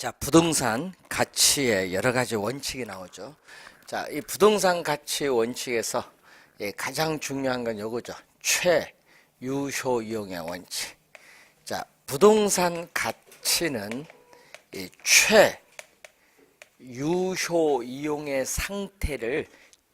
자, 부동산 가치의 여러 가지 원칙이 나오죠. 자, 이 부동산 가치 원칙에서 가장 중요한 건 요거죠. 최유효 이용의 원칙. 자, 부동산 가치는 이 최유효 이용의 상태를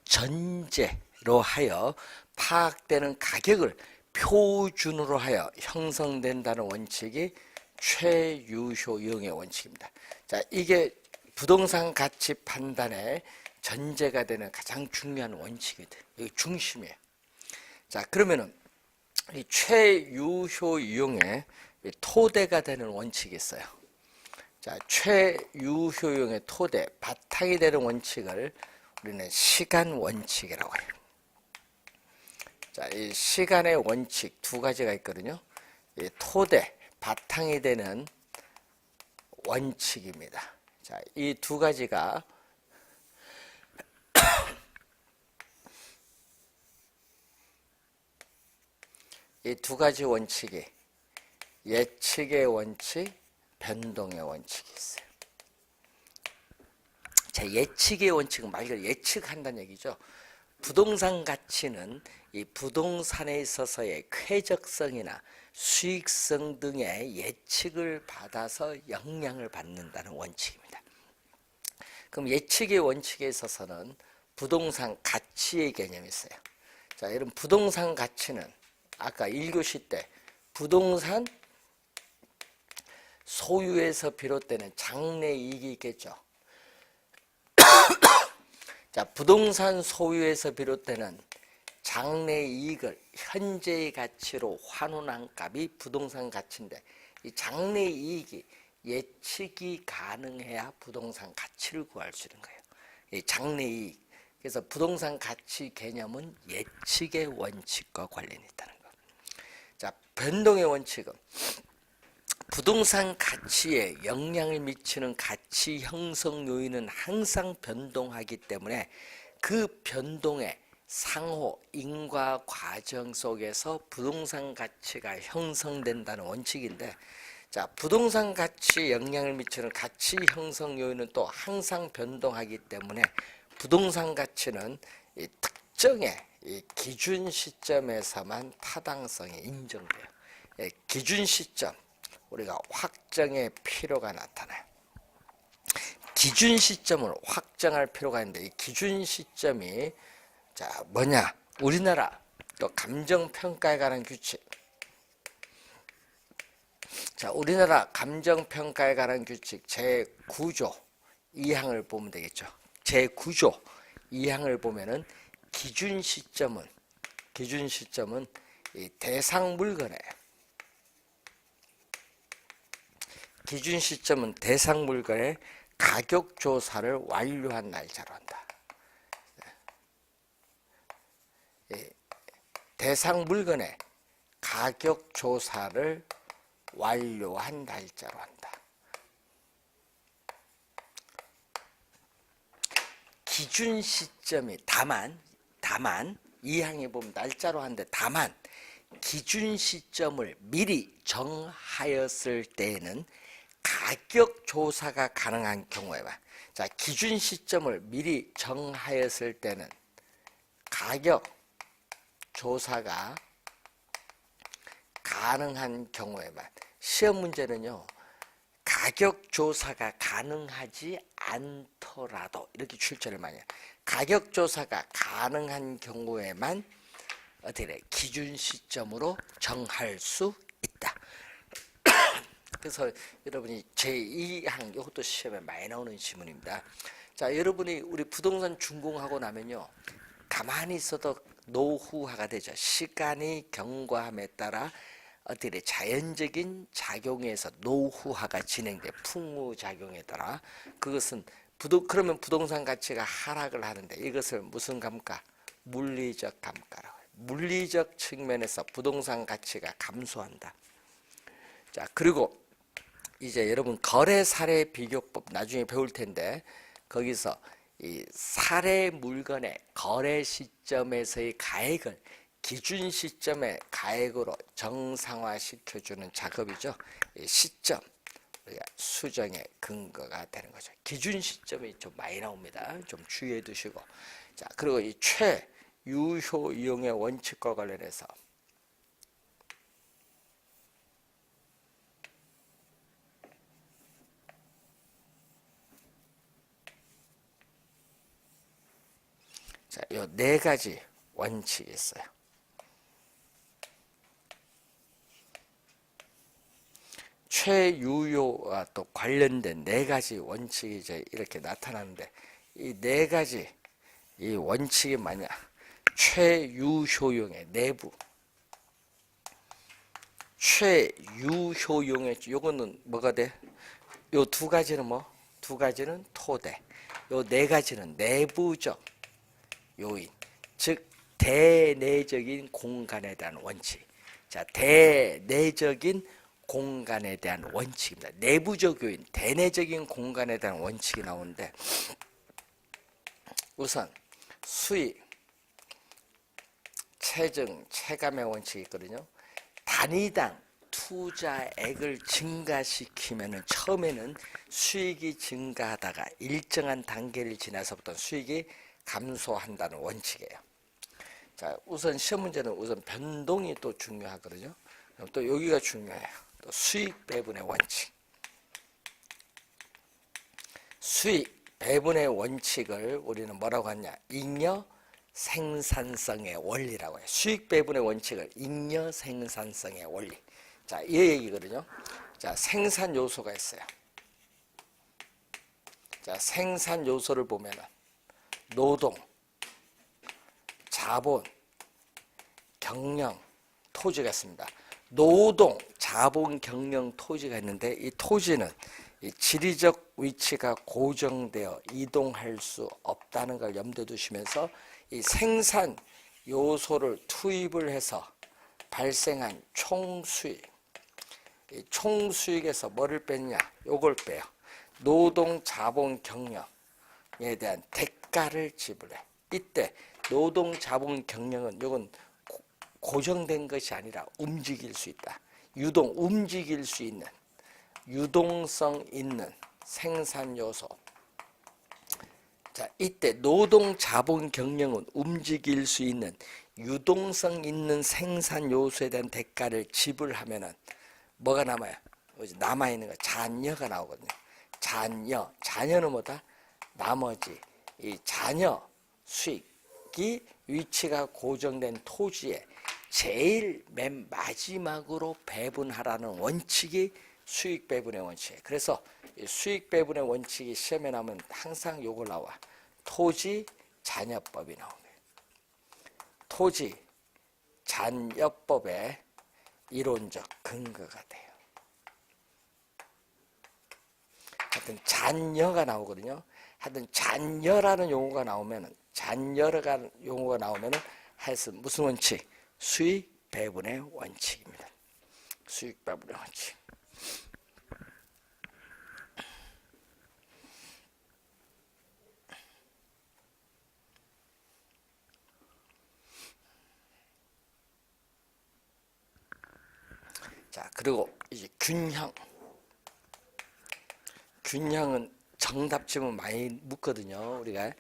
전제로 하여 파악되는 가격을 표준으로 하여 형성된다는 원칙이 최유효 이용의 원칙입니다. 자, 이게 부동산 가치 판단의 전제가 되는 가장 중요한 원칙이거든요. 이게 중심이에요. 자, 그러면은 이 최유효 이용의 토대가 되는 원칙이 있어요. 자, 최유효 이용의 토대, 바탕이 되는 원칙을 우리는 시간 원칙이라고 해요. 자, 이 시간의 원칙 두 가지가 있거든요. 이 토대, 바탕이 되는 원칙입니다. 자, 이 두 가지가 이 두 가지 원칙이 예측의 원칙, 변동의 원칙이 있어요. 자, 예측의 원칙은 말 그대로 예측한다는 얘기죠. 부동산 가치는 이 부동산에 있어서의 쾌적성이나 수익성 등의 예측을 받아서 영향을 받는다는 원칙입니다. 그럼 예측의 원칙에 있어서는 부동산 가치의 개념이 있어요. 자, 여러분 부동산 가치는 아까 1교시 때 부동산 소유에서 비롯되는 장래이익이 있겠죠. 자, 부동산 소유에서 비롯되는 장래이익을 현재의 가치로 환원한 값이 부동산 가치인데, 이 장래이익이 예측이 가능해야 부동산 가치를 구할 수 있는 거예요. 이 장래이익. 그래서 부동산 가치 개념은 예측의 원칙과 관련이 있다는 거. 자, 변동의 원칙은 부동산 가치에 영향을 미치는 가치 형성 요인은 항상 변동하기 때문에 그 변동의 상호 인과 과정 속에서 부동산 가치가 형성된다는 원칙인데, 자, 부동산 가치에 영향을 미치는 가치 형성 요인은 또 항상 변동하기 때문에 부동산 가치는 이 특정의 이 기준 시점에서만 타당성이 인정돼요. 기준 시점, 우리가 확정의 필요가 나타나요. 기준 시점을 확정할 필요가 있는데, 이 기준 시점이 자, 뭐냐? 우리나라 또 감정평가에 관한 규칙. 자, 우리나라 감정평가에 관한 규칙 제9조 2항을 보면 되겠죠. 제9조 2항을 보면은 기준 시점은 이 대상 물건에 기준 시점은 대상 물건의 가격 조사를 완료한 날짜로 한다. 대상 물건의 가격 조사를 완료한 날짜로 한다. 기준 시점이 다만 이 항에 보면 날짜로 하는데, 다만 기준 시점을 미리 정하였을 때에는 가격 조사가 가능한 경우에만, 자, 기준 시점을 미리 정하였을 때는 가격 조사가 가능한 경우에만, 시험 문제는요, 가격 조사가 가능하지 않더라도 이렇게 출제를 많이 해요. 가격 조사가 가능한 경우에만 어떻게 돼? 기준 시점으로 정할 수 있다. 그래서 여러분이 제2항, 이것도 시험에 많이 나오는 지문입니다. 자, 여러분이 우리 부동산 준공하고 나면요, 가만히 있어도 노후화가 되죠. 시간이 경과함에 따라 어떻게 돼? 자연적인 작용에서 노후화가 진행돼. 풍후작용에 따라. 그것은 그러면 부동산 가치가 하락을 하는데, 이것을 무슨 감가? 물리적 감가라고 해요. 물리적 측면에서 부동산 가치가 감소한다. 자, 그리고 이제 여러분 거래 사례 비교법 나중에 배울 텐데, 거기서 이 사례 물건의 거래 시점에서의 가액을 기준 시점의 가액으로 정상화 시켜주는 작업이죠. 시점, 우리가 수정의 근거가 되는 거죠. 기준 시점이 좀 많이 나옵니다. 좀 주의해 두시고. 자, 그리고 이 최유효 이용의 원칙과 관련해서 자, 요 네 가지 원칙이 있어요. 최유효와 또 관련된 네 가지 원칙이 이제 이렇게 나타나는데, 이 네 가지 이 원칙이 뭐냐? 최유효용의 내부, 최유효용의 요거는 뭐가 돼? 요 두 가지는 뭐? 두 가지는 토대. 요 네 가지는 내부적 요인, 즉 대내적인 공간에 대한 원칙. 자, 대내적인 공간에 대한 원칙입니다. 내부적 요인, 대내적인 공간에 대한 원칙이 나오는데, 우선 수익, 체증, 체감의 원칙이 있거든요. 단위당 투자액을 증가시키면 처음에는 수익이 증가하다가 일정한 단계를 지나서부터 수익이 감소한다는 원칙이에요. 자, 우선 시험 문제는 우선 변동이 또 중요하거든요. 또 여기가 중요해요. 또 수익 배분의 원칙. 수익 배분의 원칙을 우리는 뭐라고 하냐? 잉여 생산성의 원리라고 해요. 수익 배분의 원칙을 잉여 생산성의 원리. 자, 이 얘기거든요. 자, 생산 요소가 있어요. 자, 생산 요소를 보면은 노동, 자본, 경영, 토지가 있습니다. 노동, 자본, 경영, 토지가 있는데, 이 토지는 이 지리적 위치가 고정되어 이동할 수 없다는 걸 염두에 두시면서 이 생산 요소를 투입을 해서 발생한 총수익, 이 총수익에서 뭐를 뺐냐? 요걸 빼요. 노동, 자본, 경영에 대한 대가를 지불해. 이때 노동, 자본, 경영은 요건 고정된 것이 아니라 움직일 수 있다. 유동, 움직일 수 있는, 유동성 있는 생산 요소. 자, 이때 노동, 자본, 경영은 움직일 수 있는 유동성 있는 생산 요소에 대한 대가를 지불하면은 뭐가 남아요? 남아있는 거 잔여가 나오거든요. 잔여는 뭐다? 나머지 이 잔여 수익이 위치가 고정된 토지에 제일 맨 마지막으로 배분하라는 원칙이 수익 배분의 원칙이에요. 그래서 수익 배분의 원칙이 시험에 나오면 항상 요걸 나와. 토지 잔여법이 나옵니다. 토지 잔여법의 이론적 근거가 돼요. 하여튼 잔여가 나오거든요. 하여튼 잔여라는 용어가 나오면은, 잔여라는 용어가 나오면은 하여튼 무슨 원칙? 수익 배분의 원칙입니다. 수익 배분의 원칙. 자, 그리고 이제 균형. 균형은 정답지문 많이 묻거든요. 우리가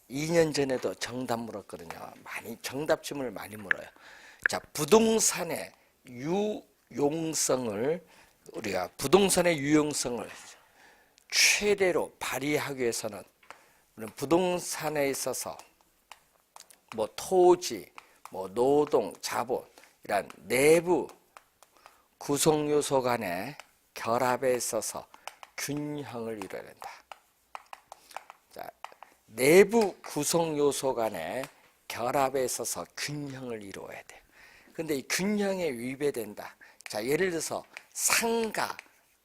2년 전에도 정답 물었거든요. 많이 정답지문을 많이 물어요. 자, 부동산의 유용성을, 우리가 부동산의 유용성을 최대로 발휘하기 위해서는 우리는 부동산에 있어서 뭐 토지, 뭐 노동, 자본 이란 내부 구성 요소 간의 결합에 있어서 균형을 이뤄야 된다. 자, 내부 구성 요소 간의 결합에 있어서 균형을 이루어야 돼요. 근데 이 균형에 위배된다. 자, 예를 들어서 상가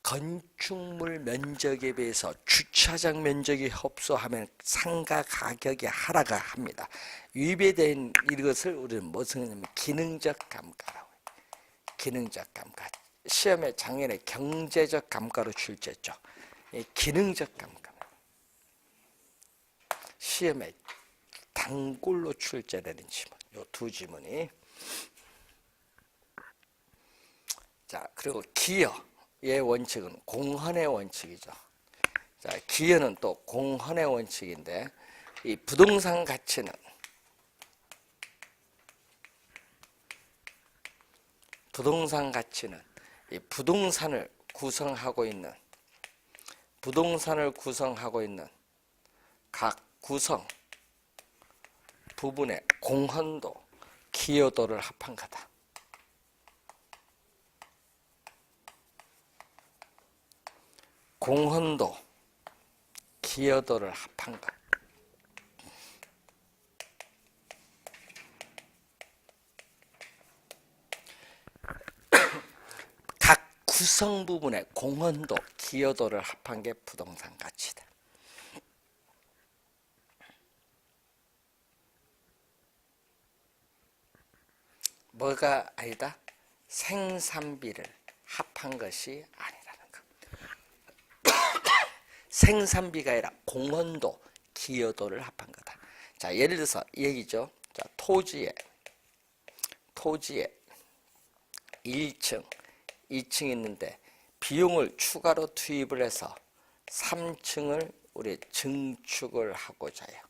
건축물 면적에 비해서 주차장 면적이 협소하면 상가 가격이 하락합니다. 위배된 이것을 우리는 무슨 하냐면 기능적 감가라고 해요. 기능적 감가. 시험에 작년에 경제적 감가로 출제했죠. 기능적 감가. 시험에 단골로 출제되는 지문. 요 두 지문이. 자, 그리고 기여. 원칙은 공헌의 원칙이죠. 자, 기여는 또 공헌의 원칙인데, 이 부동산 가치는 이 부동산을 구성하고 있는 각 구성 부분의 공헌도, 기여도를 합한 거다. 공헌도, 기여도를 합한 것. 각 구성 부분의 공헌도, 기여도를 합한 게 부동산 가치다. 뭐가 아니다? 생산비를 합한 것이 아니라는 것. 생산비가 아니라 공헌도, 기여도를 합한 거다. 자, 예를 들어서 이 얘기죠. 자, 토지에 1층, 2층 있는데 비용을 추가로 투입을 해서 3층을 우리 증축을 하고자 해요.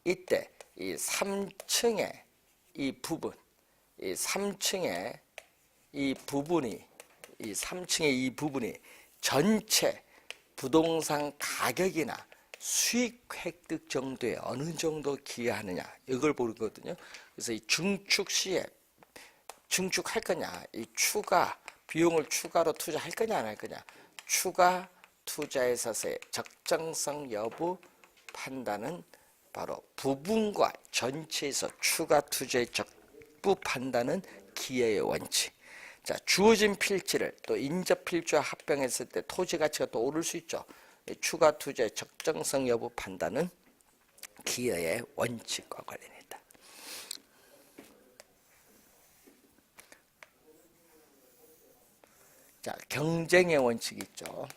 이때 이 3층의 이 부분, 이 3층의 이 부분이 전체 부동산 가격이나 수익 획득 정도에 어느 정도 기여하느냐, 이걸 보거든요. 그래서 이 증축 시에 증축할 거냐, 이 추가 비용을 추가로 투자할 거냐 안 할 거냐, 추가 투자에 있어서의 적정성 여부 판단은 바로 부분과 전체에서 추가 투자의 적부 판단은 기여의 원칙. 자, 주어진 필지를 또 인접 필지와 합병했을 때 토지 가치가 또 오를 수 있죠. 추가 투자의 적정성 여부 판단은 기여의 원칙과 관련이 있다. 자, 경쟁의 원칙이 있죠.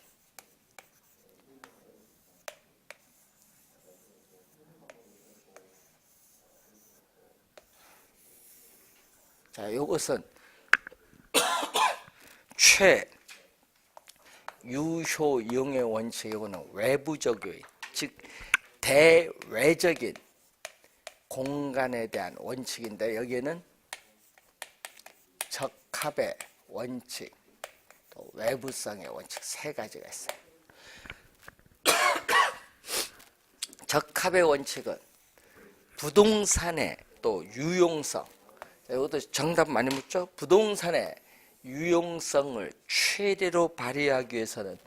자, 이것은 최유효용의 원칙이고는 외부적 요인, 즉 대외적인 공간에 대한 원칙인데, 여기에는 적합의 원칙, 또 외부성의 원칙 세 가지가 있어요. 적합의 원칙은 부동산의 또 유용성, 이것도 정답 많이 묻죠. 부동산의 유용성을 최대로 발휘하기 위해서는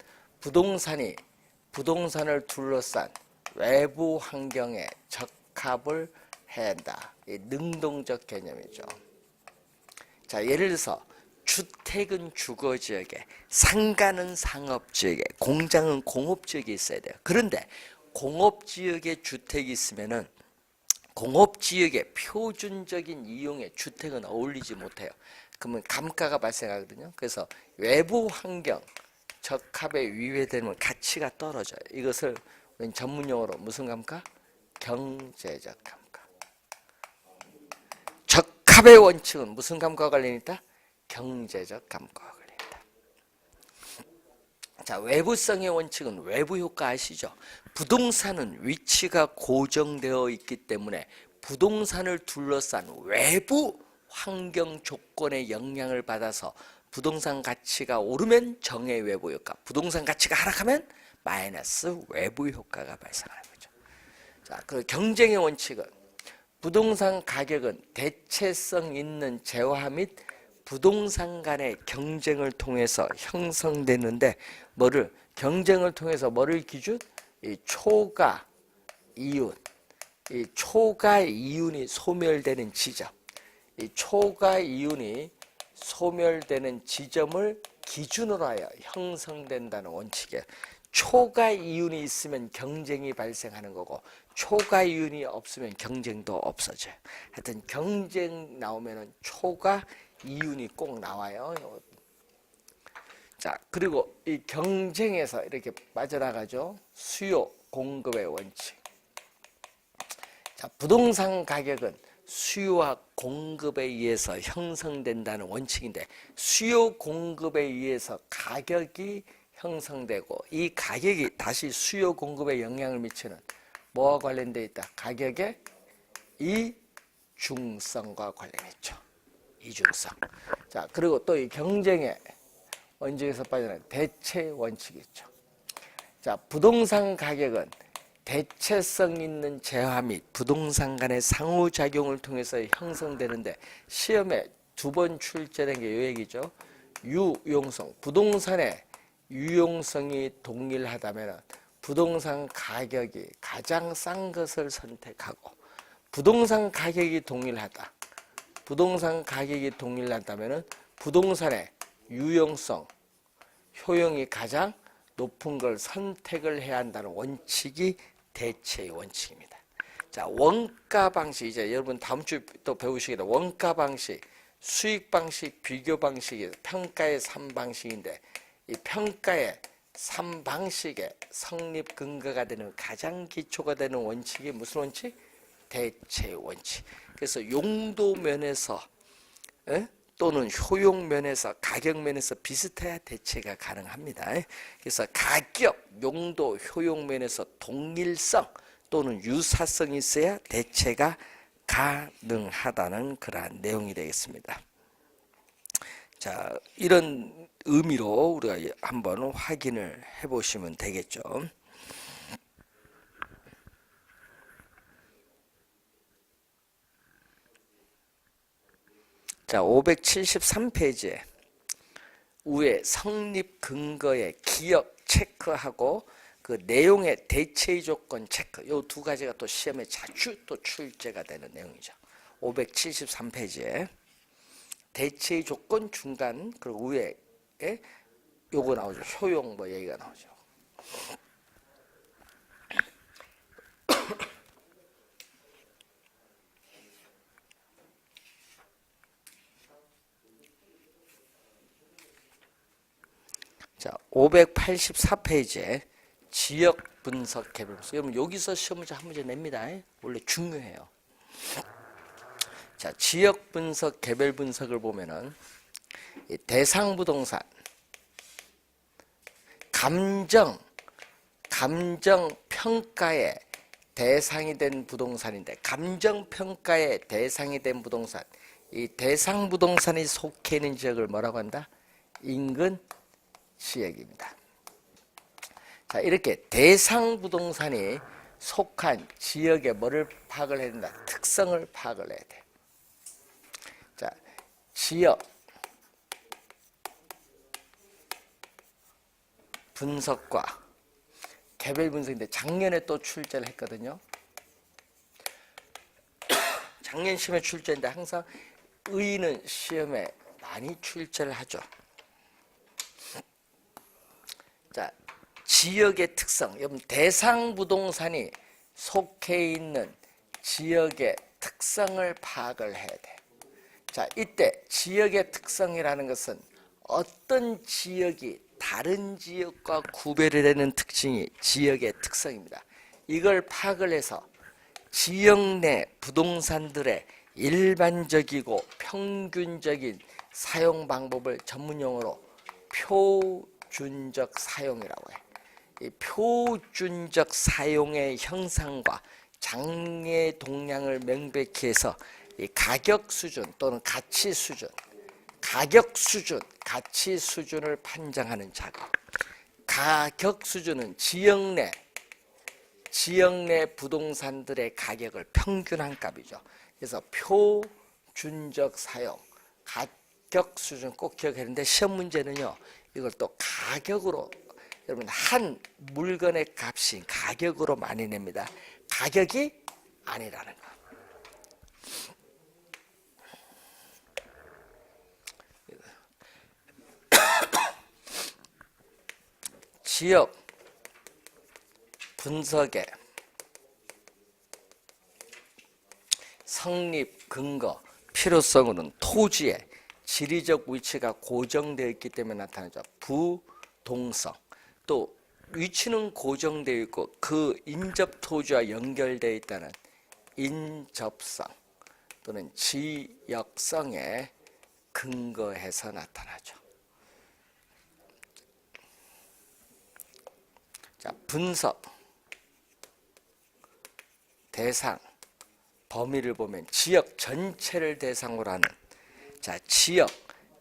부동산을 둘러싼 외부 환경에 적합을 해야 한다. 이 능동적 개념이죠. 자, 예를 들어서 주택은 주거지역에, 상가는 상업지역에, 공장은 공업지역에 있어야 돼요. 그런데 공업지역에 주택이 있으면은 공업지역의 표준적인 이용의 주택은 어울리지 못해요. 그러면 감가가 발생하거든요. 그래서 외부 환경 적합에 위배되면 가치가 떨어져요. 이것을 전문용어로 무슨 감가? 경제적 감가. 적합의 원칙은 무슨 감가와 관련이 있다? 경제적 감가와 관련이 있다. 자, 외부성의 원칙은 외부 효과 아시죠? 부동산은 위치가 고정되어 있기 때문에 부동산을 둘러싼 외부 환경 조건의 영향을 받아서 부동산 가치가 오르면 정의 외부 효과, 부동산 가치가 하락하면 마이너스 외부 효과가 발생하는 거죠. 자, 그 경쟁의 원칙은 부동산 가격은 대체성 있는 재화 및 부동산 간의 경쟁을 통해서 형성되는데, 경쟁을 통해서 뭐를 기준? 이 초과 이윤, 이 초과 이윤이 소멸되는 지점, 이 초과 이윤이 소멸되는 지점을 기준으로 하여 형성된다는 원칙이에요. 초과 이윤이 있으면 경쟁이 발생하는 거고, 초과 이윤이 없으면 경쟁도 없어져요. 하여튼 경쟁 나오면은 초과 이윤이 꼭 나와요. 자, 그리고 이 경쟁에서 이렇게 빠져나가죠. 수요 공급의 원칙. 자, 부동산 가격은 수요와 공급에 의해서 형성된다는 원칙인데 수요 공급에 의해서 가격이 형성되고 이 가격이 다시 수요 공급에 영향을 미치는 뭐와 관련되어 있다? 가격의 이중성과 관련했죠. 이중성. 자, 그리고 또 이 경쟁의 원칙에서 빠져나가는 대체 원칙이 있죠. 자, 부동산 가격은 대체성 있는 재화 및 부동산 간의 상호작용을 통해서 형성되는데 시험에 2번 출제된 게 이 얘기죠. 유용성. 부동산의 유용성이 동일하다면 부동산 가격이 가장 싼 것을 선택하고 부동산 가격이 동일하다. 부동산 가격이 동일하다면 부동산의 유용성, 효용이 가장 높은 걸 선택을 해야 한다는 원칙이 대체의 원칙입니다. 자, 원가 방식 이제 여러분 다음 주 또 배우시겠다. 원가 방식, 수익 방식, 비교 방식이 평가의 3방식인데 이 평가의 3방식의 성립 근거가 되는 가장 기초가 되는 원칙이 무슨 원칙? 대체의 원칙. 그래서 용도 면에서 또는 효용 면에서 가격 면에서 비슷해야 대체가 가능합니다. 그래서 가격, 용도, 효용 면에서 동일성 또는 유사성이 있어야 대체가 가능하다는 그러한 내용이 되겠습니다. 자, 이런 의미로 우리가 한번 확인을 해보시면 되겠죠. 자, 573페이지에 위에 성립 근거의 기억 체크하고 그 내용의 대체의 조건 체크 이 두 가지가 또 시험에 자주 또 출제가 되는 내용이죠. 573페이지에 대체의 조건 중간 그리고 위에 요거 나오죠. 효용 뭐 얘기가 나오죠. 자, 584페이지에 지역 분석 개별 분석. 여러분 여기서 시험 문제 한 문제 냅니다. 원래 중요해요. 자, 지역 분석 개별 분석을 보면은 대상 부동산, 감정 평가의 대상이 된 부동산인데 감정 평가의 대상이 된 부동산. 이 대상 부동산이 속해 있는 지역을 뭐라고 한다? 인근 지역입니다. 자, 이렇게 대상 부동산이 속한 지역의 뭐를 파악을 해야 된다? 특성을 파악을 해야 돼. 자, 지역 분석과 개별 분석인데 작년에 또 출제를 했거든요. 작년 시험에 출제인데 항상 의의는 시험에 많이 출제를 하죠. 자, 지역의 특성, 여러분 대상 부동산이 속해 있는 지역의 특성을 파악을 해야 돼. 자, 이때 지역의 특성이라는 것은 어떤 지역이 다른 지역과 구별이 되는 특징이 지역의 특성입니다. 이걸 파악을 해서 지역 내 부동산들의 일반적이고 평균적인 사용 방법을 전문용어로 표준적 사용이라고 해요. 이 표준적 사용의 형상과 장래 동향을 명백히 해서 이 가격 수준 또는 가치 수준, 가치 수준을 판정하는 작업. 가격 수준은 지역 내 부동산들의 가격을 평균한 값이죠. 그래서 표준적 사용, 가격 수준 꼭 기억해야 되는데 시험 문제는요. 이걸 또 가격으로 여러분 한 물건의 값이 가격으로 많이 냅니다. 가격이 아니라는 거. 지역 분석의 성립 근거 필요성으로는 토지의 지리적 위치가 고정되어 있기 때문에 나타나죠. 부동성. 또 위치는 고정되어 있고 그 인접 토지와 연결되어 있다는 인접성. 또는 지역성에 근거해서 나타나죠. 자, 분석, 대상, 범위를 보면 지역 전체를 대상으로 하는, 자, 지역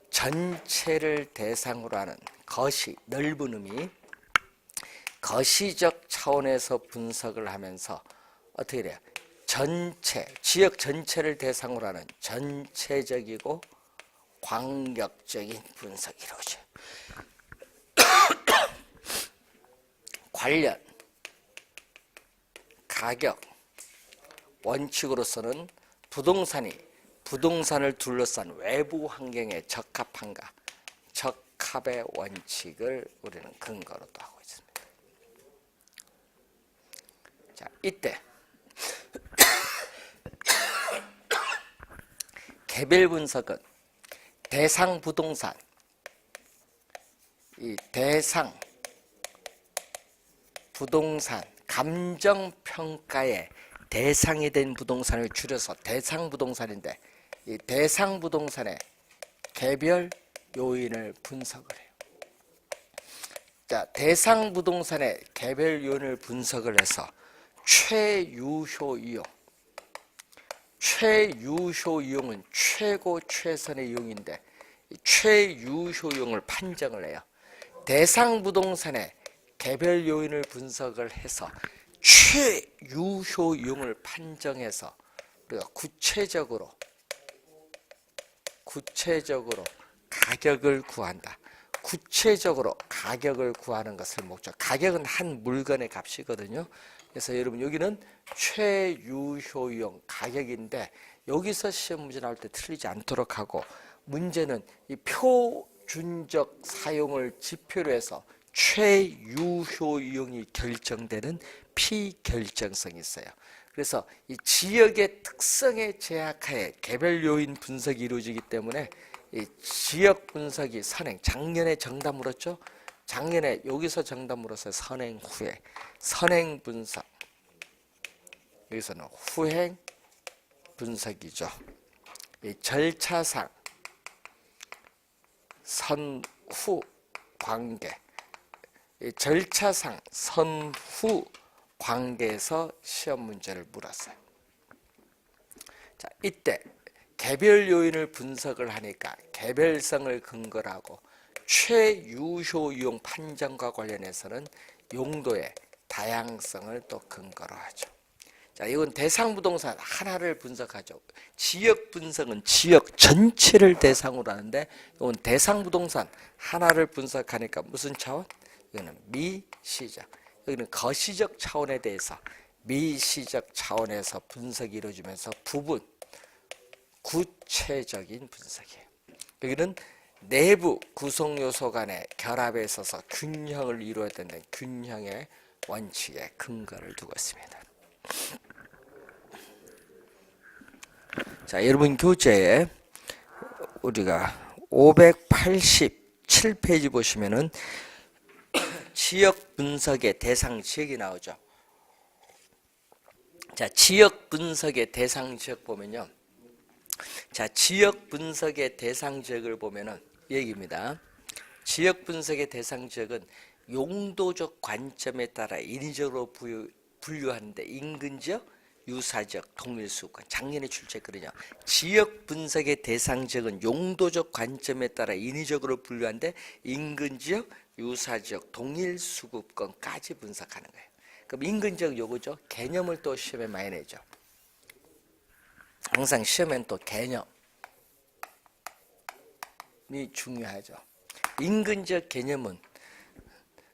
전체를 대상으로 하는 거시, 넓은 의미, 거시적 차원에서 분석을 하면서 어떻게 돼요? 전체, 지역 전체를 대상으로 하는 전체적이고 광역적인 분석이 이루어져요. 관련, 가격, 원칙으로서는 부동산을 둘러싼 외부 환경에 적합한가, 적합의 원칙을 우리는 근거로 또 하고 있습니다. 자, 이때 개별 분석은 대상 부동산, 이 대상 부동산 감정평가의 대상이 된 부동산을 줄여서 대상 부동산인데, 이 대상 부동산의 개별 요인을 분석을 해요. 자, 대상 부동산의 개별 요인을 분석을 해서 최유효 이용, 최유효 이용은 최고 최선의 이용인데 최유효 이용을 판정을 해요. 대상 부동산의 개별 요인을 분석을 해서 최유효 이용을 판정해서 우리가 구체적으로 가격을 구한다. 구체적으로 가격을 구하는 것을 목적. 가격은 한 물건의 값이거든요. 그래서 여러분 여기는 최유효 이용 가격인데, 여기서 시험 문제 나올 때 틀리지 않도록 하고, 문제는 이 표준적 사용을 지표로 해서 최유효 이용이 결정되는 피결정성이 있어요. 그래서 이 지역의 특성에 제약하에 개별 요인 분석이 이루어지기 때문에 이 지역 분석이 선행, 작년에 정답 물었죠? 작년에 여기서 정답 물었어요. 선행 후에. 선행 분석. 여기서는 후행 분석이죠. 이 절차상 선후 관계. 이 절차상 선후 관계에서 시험 문제를 물었어요. 자, 이때 개별 요인을 분석을 하니까 개별성을 근거로 하고 최유효 이용 판정과 관련해서는 용도의 다양성을 또 근거로 하죠. 자, 이건 대상 부동산 하나를 분석하죠. 지역 분석은 지역 전체를 대상으로 하는데, 이건 대상 부동산 하나를 분석하니까 무슨 차원? 이거는 미시적. 여기는 거시적 차원에 대해서 미시적 차원에서 분석이 이루어지면서 부분, 구체적인 분석이에요. 여기는 내부 구성 요소 간의 결합에 있어서 균형을 이루어야 되는 균형의 원칙에 근거를 두고 있습니다. 자, 여러분 교재에 우리가 587페이지 보시면은 지역 분석의 대상 지역이 나오죠. 자, 지역 분석의 대상 지역 보면요. 자, 지역 분석의 대상 지역을 보면은 얘기입니다. 지역 분석의 대상 지역은 용도적 관점에 따라 인위적으로 분류하는데 인근지역, 유사지역, 동일수권. 작년에 출제했거든요. 지역 분석의 대상 지역은 용도적 관점에 따라 인위적으로 분류하는데 인근지역, 유사지역, 동일수급권까지 분석하는 거예요. 그럼 인근지역 요거죠. 개념을 또 시험에 많이 내죠. 항상 시험엔 또 개념이 중요하죠. 인근지역 개념은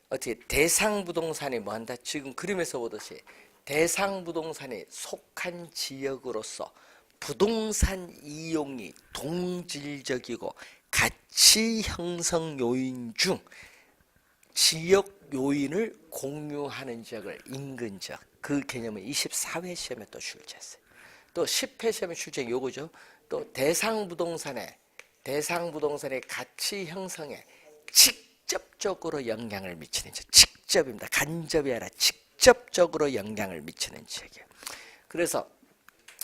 어떻게 대상 부동산이 뭐한다? 지금 그림에서 보듯이 대상 부동산이 속한 지역으로서 부동산 이용이 동질적이고 가치 형성 요인 중 지역 요인을 공유하는 지역을 인근지역, 그 개념은 24회 시험에 또 출제했어요. 또 10회 시험에 출제 요거죠. 또 대상 부동산의 가치 형성에 직접적으로 영향을 미치는 지역. 직접입니다. 간접이 아니라 직접적으로 영향을 미치는 지역이에요. 그래서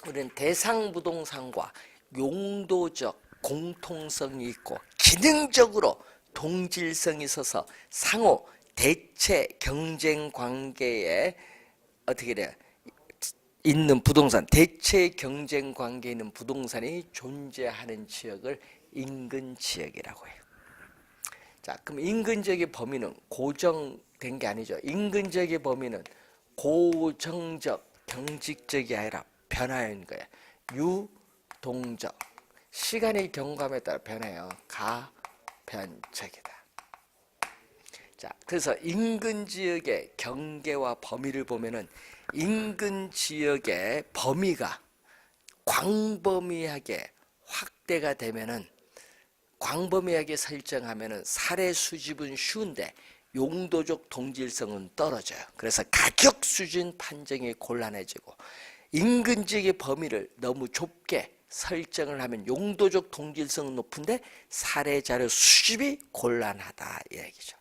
우리는 대상 부동산과 용도적 공통성이 있고 기능적으로 동질성이 있어서 상호 대체 경쟁 관계에 어떻게 돼요? 있는 부동산, 대체 경쟁 관계에 있는 부동산이 존재하는 지역을 인근 지역이라고 해요. 자, 그럼 인근 지역의 범위는 고정된 게 아니죠. 인근 지역의 범위는 고정적, 경직적이 아니라 변화인 거예요. 유동적. 시간의 경감에 따라 변해요. 가변적이다. 자, 그래서 인근 지역의 경계와 범위를 보면은 인근 지역의 범위가 광범위하게 확대가 되면은 광범위하게 설정하면은 사례 수집은 쉬운데 용도적 동질성은 떨어져요. 그래서 가격 수준 판정이 곤란해지고 인근 지역의 범위를 너무 좁게 설정을 하면 용도적 동질성은 높은데 사례 자료 수집이 곤란하다 이 얘기죠.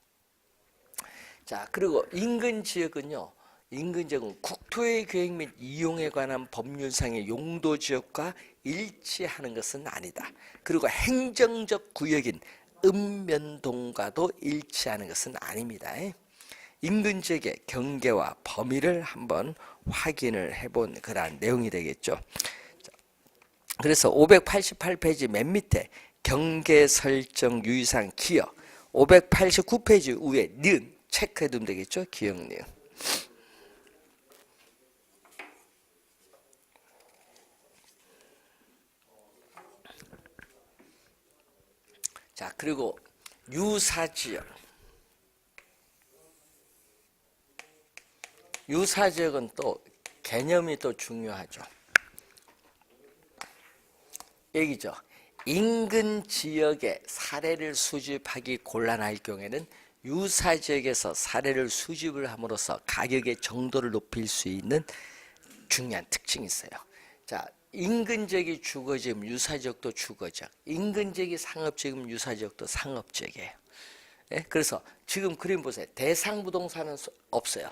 자, 그리고 인근 지역은 국토의 계획 및 이용에 관한 법률상의 용도 지역과 일치하는 것은 아니다. 그리고 행정적 구역인 읍면동과도 일치하는 것은 아닙니다. 인근 지역의 경계와 범위를 한번 확인을 해본 그러한 내용이 되겠죠. 그래서 588페이지 맨 밑에 경계 설정 유의사항 기억, 589페이지 위에 니은 체크해 두면 되겠죠. 기억 니은. 자, 그리고 유사지역. 유사지역은 또 개념이 또 중요하죠. 얘기죠. 인근 지역의 사례를 수집하기 곤란할 경우에는 유사지역에서 사례를 수집을 함으로써 가격의 정도를 높일 수 있는 중요한 특징이 있어요. 자, 인근 지역이 주거지면 유사지역도 주거지역, 인근 지역이 상업지역이면 유사지역도 상업지역이에요. 예? 그래서 지금 그림 보세요. 대상부동산은 없어요.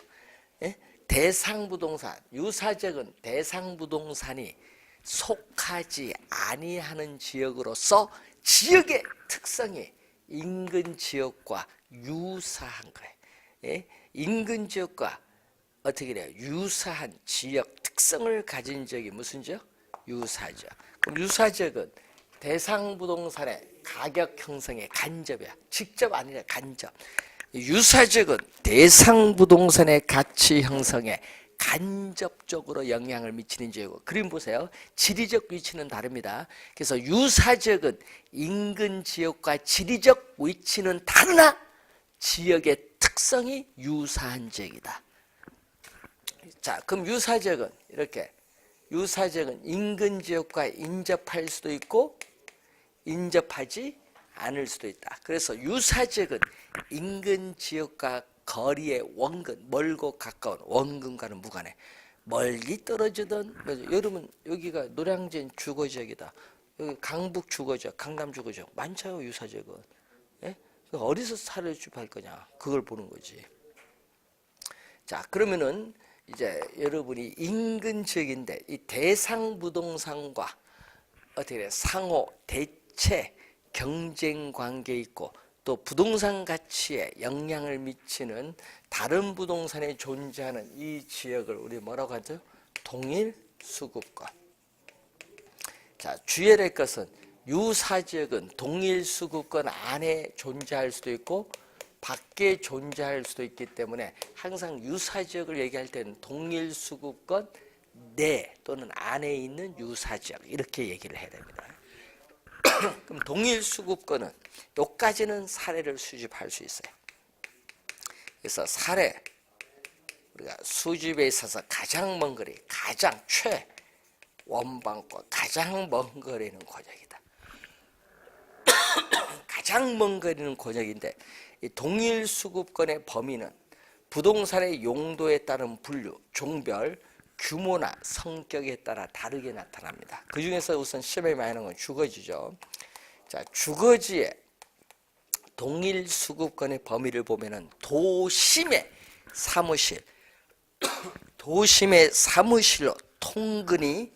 예? 대상부동산, 유사지역은 대상부동산이 속하지 아니하는 지역으로서 지역의 특성이 인근 지역과 유사한 거예요. 예? 인근 지역과 어떻게 돼요? 유사한 지역 특성을 가진 지역이 무슨 지역? 유사지역. 그럼 유사지역은 대상부동산의 가격 형성의 간접이야. 직접 아니라 간접. 유사지역은 대상부동산의 가치 형성에 간접적으로 영향을 미치는 지역이고, 그림 보세요. 지리적 위치는 다릅니다. 그래서 유사지역은 인근 지역과 지리적 위치는 다르나 지역의 특성이 유사한 지역이다. 자, 그럼 유사지역은 이렇게, 유사지역은 인근 지역과 인접할 수도 있고 인접하지 않을 수도 있다. 그래서 유사지역은 인근 지역과 거리의 원근, 멀고 가까운 원근과는 무관해. 멀리 떨어지던, 여러분 여기가 노량진 주거지역이다. 여기 강북 주거지역, 강남 주거지역 많죠. 유사지역은. 예? 어디서 사례를 수집할 거냐, 그걸 보는 거지. 자, 그러면은 이제 여러분이 인근 지역인데 이 대상 부동산과 어떻게 돼? 상호 대체 경쟁 관계 있고 또 부동산 가치에 영향을 미치는 다른 부동산에 존재하는 이 지역을 우리 뭐라고 하죠? 동일 수급권. 자, 주의해야 될 것은 유사지역은 동일 수급권 안에 존재할 수도 있고 밖에 존재할 수도 있기 때문에 항상 유사지역을 얘기할 때는 동일 수급권 내 또는 안에 있는 유사지역 이렇게 얘기를 해야 됩니다. 그럼 동일 수급권은 여기까지는 사례를 수집할 수 있어요. 그래서 사례, 우리가 수집에 있어서 가장 먼 거리, 가장 최원방과 가장 먼 거리는 권역이다. 가장 먼 거리는 권역인데 이 동일 수급권의 범위는 부동산의 용도에 따른 분류, 종별, 규모나 성격에 따라 다르게 나타납니다. 그 중에서 우선 시험에 많이 나오는 건 주거지죠. 자, 주거지의 동일 수급권의 범위를 보면은 도심의 사무실, 도심의 사무실로 통근이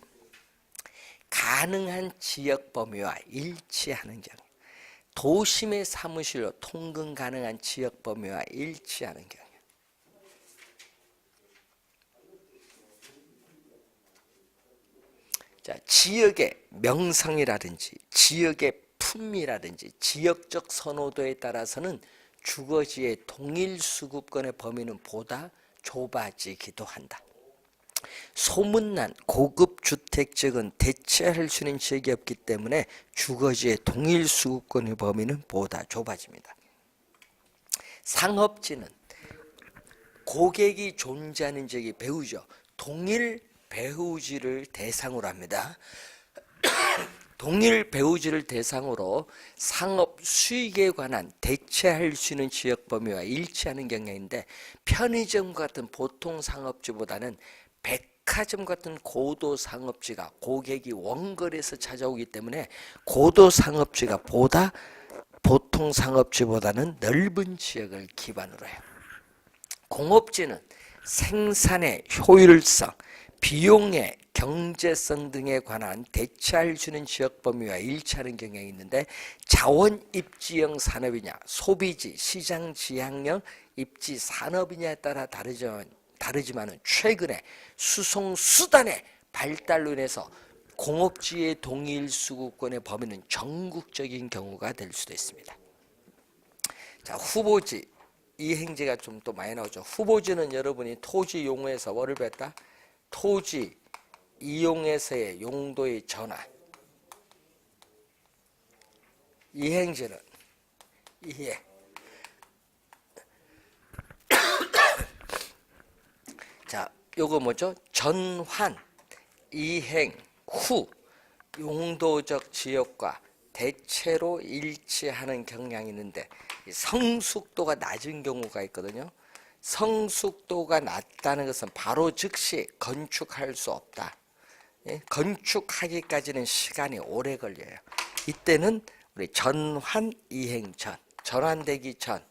가능한 지역 범위와 일치하는 경우. 도심의 사무실로 통근 가능한 지역 범위와 일치하는 경우. 자, 지역의 명성이라든지 지역의 품위라든지 지역적 선호도에 따라서는 주거지의 동일 수급권의 범위는 보다 좁아지기도 한다. 소문난 고급 주택 지역은 대체할 수 있는 지역이 없기 때문에 주거지의 동일 수급권의 범위는 보다 좁아집니다. 상업지는 고객이 존재하는 지역이 배후죠. 동일 배후지를 대상으로 합니다. 동일 배후지를 대상으로 상업 수익에 관한 대체할 수 있는 지역 범위와 일치하는 경향인데, 편의점 같은 보통 상업지보다는 백화점 같은 고도 상업지가 고객이 원거리에서 찾아오기 때문에 고도 상업지가 보다 보통 상업지보다는 넓은 지역을 기반으로 해요. 공업지는 생산의 효율성, 비용의 경제성 등에 관한 대체할 수 있는 지역 범위와 일치하는 경향이 있는데, 자원 입지형 산업이냐 소비지 시장 지향형 입지 산업이냐에 따라 다르지만은 최근에 수송 수단의 발달로 인해서 공업지의 동일 수급권의 범위는 전국적인 경우가 될 수도 있습니다. 자, 후보지 이행지가 좀 또 많이 나오죠. 후보지는 여러분이 토지 용어에서 뭐를 배웠다? 토지 이용에서의 용도의 전환. 이행지는 이해. 자, 요거 뭐죠? 전환, 이행, 후, 용도적 지역과 대체로 일치하는 경향이 있는데, 성숙도가 낮은 경우가 있거든요. 성숙도가 낮다는 것은 바로 즉시 건축할 수 없다. 건축하기까지는 시간이 오래 걸려요. 이때는 우리 전환, 이행 전, 전환되기 전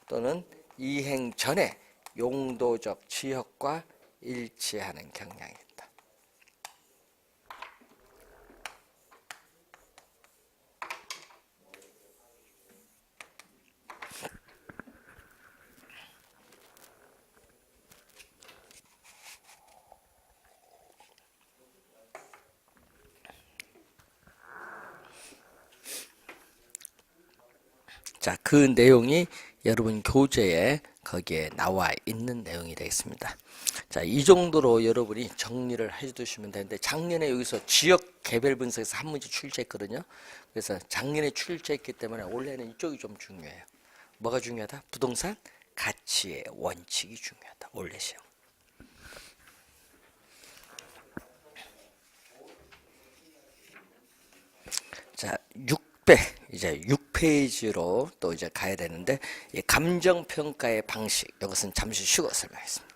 또는 이행 전에 용도적 지역과 일치하는 경향이 있다. 자, 그 내용이 여러분 교재에 거기에 나와 있는 내용이 되겠습니다. 자, 이 정도로 여러분이 정리를 해두시면 되는데, 작년에 여기서 지역 개별 분석에서 한 문제 출제했거든요. 그래서 작년에 출제했기 때문에 올해는 이쪽이 좀 중요해요. 뭐가 중요하다? 부동산 가치의 원칙이 중요하다. 올해 시험. 자, 이제 6페이지로 또 이제 가야 되는데, 감정평가의 방식, 이것은 잠시 쉬고 설명하겠습니다.